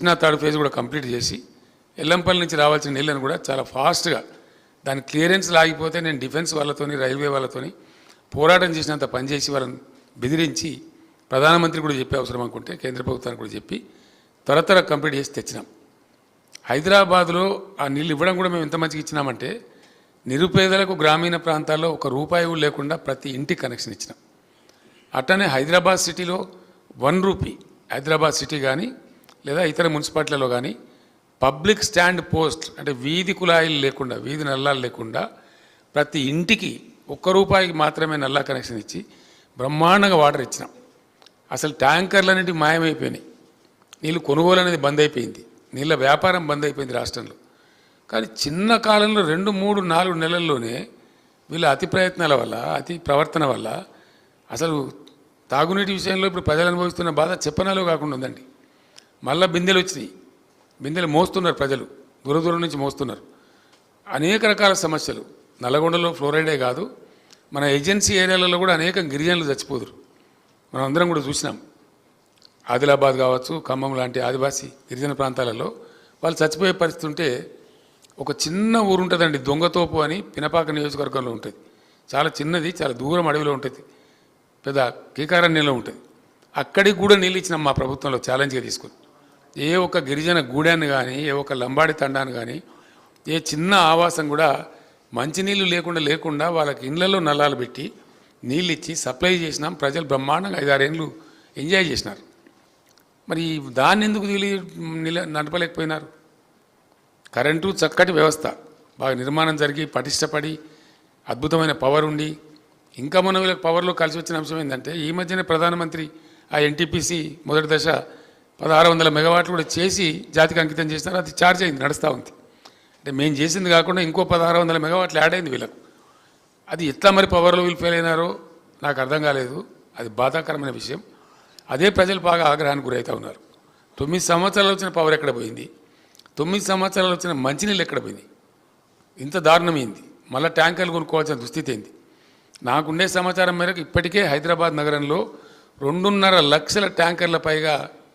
Krishna third phase కూడా complete చేసి ఎల్లంపల్లి నుంచి రావాల్సిన నీళ్ళను కూడా చాలా ఫాస్ట్గా దాని క్లియరెన్స్ లాగిపోతే నేను డిఫెన్స్ వాళ్ళతోని రైల్వే వాళ్ళతోని పోరాటం చేసినంత పనిచేసి వాళ్ళని బెదిరించి ప్రధానమంత్రి కూడా చెప్పే అవసరం అనుకుంటే కేంద్ర ప్రభుత్వానికి కూడా చెప్పి త్వర కంప్లీట్ చేసి తెచ్చినాం. హైదరాబాద్లో ఆ నీళ్ళు ఇవ్వడం కూడా మేము ఎంత మంచిగా ఇచ్చినామంటే నిరుపేదలకు గ్రామీణ ప్రాంతాల్లో ₹1 లేకుండా ప్రతి ఇంటికి కనెక్షన్ ఇచ్చినాం. అట్లనే హైదరాబాద్ సిటీలో ₹1 హైదరాబాద్ సిటీ కానీ లేదా ఇతర మున్సిపాలిటీలలో కానీ పబ్లిక్ స్టాండ్ పోస్ట్ అంటే వీధి కుళాయిలు లేకుండా వీధి నల్లాలు లేకుండా ప్రతి ఇంటికి ₹1 మాత్రమే నల్లా కనెక్షన్ ఇచ్చి బ్రహ్మాండంగా వాటర్ ఇచ్చినాం. అసలు ట్యాంకర్లు అనేవి మాయమైపోయినాయి. నీళ్ళు కొనుగోలు అనేది బంద్ అయిపోయింది. నీళ్ళ వ్యాపారం బంద్ అయిపోయింది రాష్ట్రంలో. కానీ చిన్న కాలంలో 2, 3, 4 నెలల్లోనే వీళ్ళ అతి ప్రయత్నాల వల్ల అతి ప్రవర్తన వల్ల అసలు తాగునీటి విషయంలో ఇప్పుడు ప్రజలు అనుభవిస్తున్న బాధ చెప్పనాలో కాకుండా ఉందండి. మళ్ళీ బిందెలు వచ్చినాయి. బిందెలు మోస్తున్నారు ప్రజలు, దూరం నుంచి మోస్తున్నారు. అనేక రకాల సమస్యలు. నల్లగొండలో ఫ్లోరైడే కాదు, మన ఏజెన్సీ ఏరియాలలో కూడా అనేక గిరిజనులు చచ్చిపోదురు. మనం అందరం కూడా చూసినాం. ఆదిలాబాద్ కావచ్చు, ఖమ్మం లాంటి ఆదివాసీ గిరిజన ప్రాంతాలలో వాళ్ళు చచ్చిపోయే పరిస్థితి ఉంటే ఒక చిన్న ఊరు ఉంటుందండి, దొంగతోపు అని పినపాక నియోజకవర్గంలో ఉంటుంది. చాలా చిన్నది, చాలా దూరం అడవిలో ఉంటుంది, పెద్ద కీకారణ్యంలో ఉంటుంది. అక్కడికి కూడా నీళ్ళు ఇచ్చినాం మా ప్రభుత్వంలో ఛాలెంజ్గా తీసుకుని. ఏ ఒక్క గిరిజన గూడాన్ని కానీ ఏ ఒక్క లంబాడి తండాన్ని కానీ ఏ చిన్న ఆవాసం కూడా మంచినీళ్ళు లేకుండా వాళ్ళకి ఇళ్లలో నల్లాలు పెట్టి నీళ్ళు ఇచ్చి సప్లై చేసినాం. ప్రజలు బ్రహ్మాండంగా 5-6 ఏళ్ళు ఎంజాయ్ చేసినారు. మరి దాన్ని ఎందుకు నడపలేకపోయినారు? కరెంటు చక్కటి వ్యవస్థ బాగా నిర్మాణం జరిగి పటిష్టపడి అద్భుతమైన పవర్ ఉండి ఇంకా మన వీళ్ళకి పవర్లో కలిసి వచ్చిన అంశం ఏంటంటే ఈ మధ్యనే ప్రధానమంత్రి ఆ ఎన్టీపీసీ మొదటి దశ 1600 మెగావాట్లు కూడా చేసి జాతికి అంకితం చేసినారు. అది ఛార్జ్ అయింది, నడుస్తూ ఉంది. అంటే మేము చేసింది కాకుండా ఇంకో 1600 మెగావాట్లు యాడ్ అయింది వీళ్ళకు. అది ఎట్లా మరి పవర్లో వీళ్ళు ఫెయిల్ అయినారో నాకు అర్థం కాలేదు. అది బాధాకరమైన విషయం. అదే ప్రజలు బాగా ఆగ్రహానికి గురవుతూ ఉన్నారు. 9 సంవత్సరాలు వచ్చిన పవర్ ఎక్కడ పోయింది? 9 సంవత్సరాలు వచ్చిన మంచినీళ్ళు ఎక్కడ పోయింది? ఇంత దారుణమైంది. మళ్ళీ ట్యాంకర్లు కొనుక్కోవాల్సిన దుస్థితి ఏంది? నాకుండే సమాచారం మేరకు ఇప్పటికే హైదరాబాద్ నగరంలో 2.5 లక్షల ట్యాంకర్ల పైగా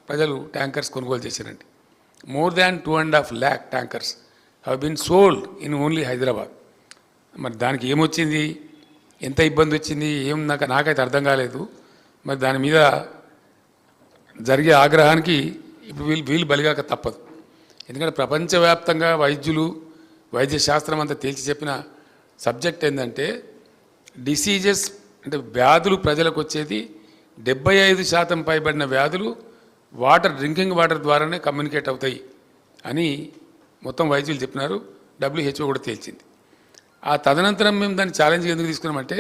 ప్రజలు ట్యాంకర్స్ కొనుగోలు చేశారండి. More than 2.5 lakh tankers have been sold in only Hyderabad. మరి దానికి ఏమొచ్చింది, ఎంత ఇబ్బంది వచ్చింది, ఏం నాకైతే అర్థం కాలేదు. మరి దాని మీద జరిగే ఆగ్రహానికి ఇప్పుడు వీళ్ళు బలిగాక తప్పదు. ఎందుకంటే ప్రపంచవ్యాప్తంగా వైద్య శాస్త్రం అంతా తేల్చి చెప్పిన సబ్జెక్ట్ ఏంటంటే డిసీజెస్ అంటే వ్యాధులు ప్రజలకు వచ్చేది 75% పైబడిన వ్యాధులు డ్రింకింగ్ వాటర్ ద్వారానే కమ్యూనికేట్ అవుతాయి అని మొత్తం వైద్యులు చెప్పినారు. WHO కూడా తేల్చింది. ఆ తదనంతరం మేము దాన్ని ఛాలెంజ్ ఎందుకు తీసుకున్నామంటే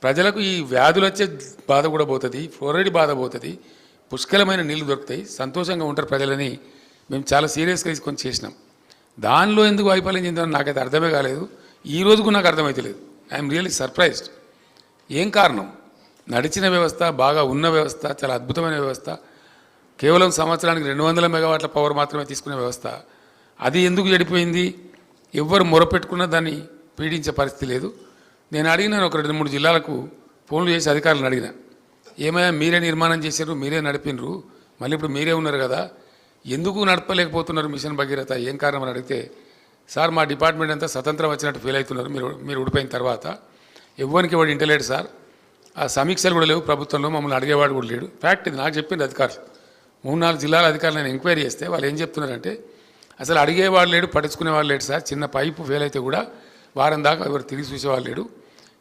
ప్రజలకు ఈ వ్యాధులు వచ్చే బాధ కూడా పోతుంది, ఫ్లోరైడ్ బాధ పోతుంది, పుష్కలమైన నీళ్లు దొరుకుతాయి, సంతోషంగా ఉంటారు ప్రజలని మేము చాలా సీరియస్గా తీసుకొని చేసినాం. దానిలో ఎందుకు వైఫల్యం చెందామని నాకైతే అర్థమే కాలేదు. ఈ రోజుకు నాకు అర్థమవుతలేదు. I'm really surprised. ఏం కారణం? నడిచిన వ్యవస్థ, బాగా ఉన్న వ్యవస్థ, చాలా అద్భుతమైన వ్యవస్థ, కేవలం సంవత్సరానికి 200 మెగావాట్ల పవర్ మాత్రమే తీసుకునే వ్యవస్థ, అది ఎందుకు చెడిపోయింది? ఎవ్వరు మొరపెట్టుకున్నా దాన్ని పీడించే పరిస్థితి లేదు. నేను అడిగినాను, ఒక 2-3 జిల్లాలకు ఫోన్లు చేసి అధికారులను అడిగిన, ఏమైనా మీరే నిర్మాణం చేశారు, మీరే నడిపినరు, మళ్ళీ ఇప్పుడు మీరే ఉన్నారు కదా, ఎందుకు నడపలేకపోతున్నారు మిషన్ భగీరథ, ఏం కారణం అని అడిగితే, సార్ మా డిపార్ట్మెంట్ అంతా స్వతంత్రం వచ్చినట్టు ఫీల్ అవుతున్నారు మీరు ఊడిపోయిన తర్వాత, ఎవ్వరికి వాడు ఇంటలేడు సార్, ఆ సమీక్షలు కూడా లేవు ప్రభుత్వంలో, మమ్మల్ని అడిగేవాడు కూడా లేడు. ఫ్యాక్ట్ ఇది, నాకు చెప్పింది అధికారులు. 3-4 జిల్లాల అధికారులు నేను ఎంక్వైరీ చేస్తే వాళ్ళు ఏం చెప్తున్నారంటే అసలు అడిగేవాడు లేడు, పట్టించుకునేవాళ్ళు లేడు సార్, చిన్న పైపు ఫెయిల్ అయితే కూడా వారం దాకా ఎవరు తిరిగి చూసేవాళ్ళు లేడు,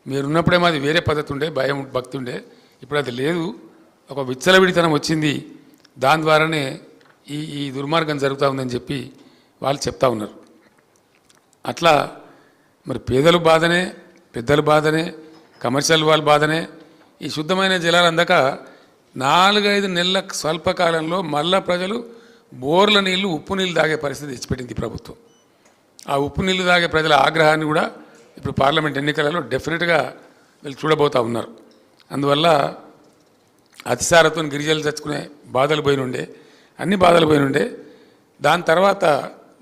మీరున్నప్పుడేమో అది వేరే పద్ధతి ఉండే, భయం భక్తి ఉండే, ఇప్పుడు అది లేదు, ఒక విచ్చలవిడితనం వచ్చింది, దాని ద్వారానే ఈ దుర్మార్గం జరుగుతూ ఉందని చెప్పి వాళ్ళు చెప్తా ఉన్నారు. అట్లా మరి పేదలు బాధనే, పెద్దలు బాధనే, కమర్షియల్ వాళ్ళ బాధనే. ఈ శుద్ధమైన జలాలు అందక 4-5 నెలల స్వల్పకాలంలో మళ్ళా ప్రజలు బోర్ల నీళ్లు, ఉప్పు నీళ్ళు తాగే పరిస్థితి తెచ్చిపెట్టింది ప్రభుత్వం. ఆ ఉప్పు నీళ్లు తాగే ప్రజల ఆగ్రహాన్ని కూడా ఇప్పుడు పార్లమెంట్ ఎన్నికలలో డెఫినెట్గా వీళ్ళు చూడబోతూ ఉన్నారు. అందువల్ల అతిసారతో గిరిజనులు చచ్చుకునే బాధలు పోయినుండే, అన్ని బాధలు పోయినుండే. దాని తర్వాత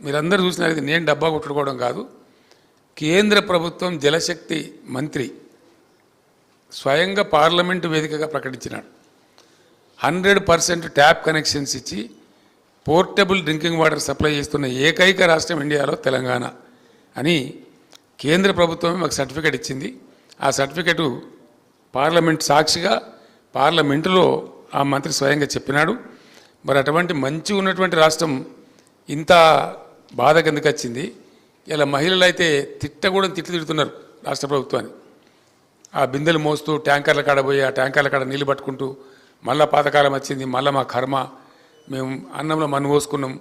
మీరందరూ చూసినది నేను డబ్బా కొట్టుకోవడం కాదు, కేంద్ర ప్రభుత్వం జలశక్తి మంత్రి స్వయంగా పార్లమెంటు వేదికగా ప్రకటించినాడు. 100% ట్యాప్ కనెక్షన్స్ ఇచ్చి పోర్టబుల్ డ్రింకింగ్ వాటర్ సప్లై చేస్తున్న ఏకైక రాష్ట్రం ఇండియాలో తెలంగాణ అని కేంద్ర ప్రభుత్వమే మాకు సర్టిఫికేట్ ఇచ్చింది. ఆ సర్టిఫికేటు పార్లమెంట్ సాక్షిగా పార్లమెంటులో ఆ మంత్రి స్వయంగా చెప్పినాడు. మరి అటువంటి మంచి ఉన్నటువంటి రాష్ట్రం ఇంత బాధ కిందకు వచ్చింది. ఇలా మహిళలు అయితే తిట్లు తిడుతున్నారు రాష్ట్ర ప్రభుత్వాన్ని. ఆ బిందెలు మోస్తూ ట్యాంకర్ల కాడ పోయి ఆ ట్యాంకర్ల కాడ నీళ్ళు పట్టుకుంటూ మళ్ళా పాతకాలం వచ్చింది, మళ్ళీ మా కర్మ, మేము అన్నంలో మన్ను పోసుకున్నాం,